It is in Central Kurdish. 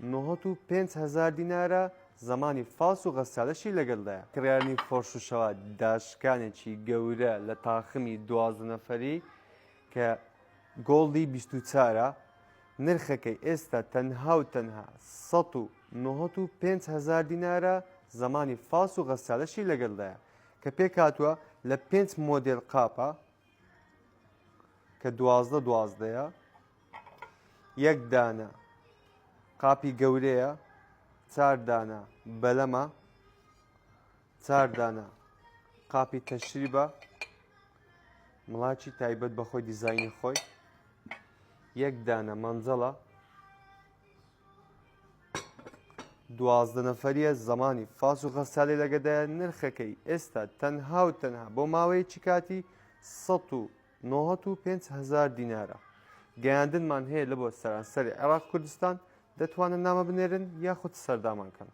95,000 دینارە زمانی فاس و غەسالەشی لەگەڵدایە. کڕیارنی فۆرشوشەوە داشکانێکی گەورە لە تاخمی 12 نەفەری کە گۆڵدی 24ە نرخەکەی ئێستا تەنها و تەنها 195,000 دینارە زمانی فاس و غەسالەشی لەگەڵدایە کە پێک هاتووە لە 5 مۆدێل قاپە کە 12-12ەیە، یەک دانە قاپی گەورەیە، 4 دانە بەلەمە، 4 دانە قاپی تەشریبە مڵاکی تایبەت بەخۆی دیزاینی خۆی، یەک دانە مەنجەڵە، 12 نەفەریە زمانی فاس و غەسالی لەگەدایە نرخەکەی ئێستا تەنها و تەنها بۆ ماوەیەکی کاتی 195,000 دینارە. گەیاندنمان هەیە لە بۆ سەرانسەری عێراق کوردستان دەتوانن نامە بنێرن یاخود سەردامان کەن.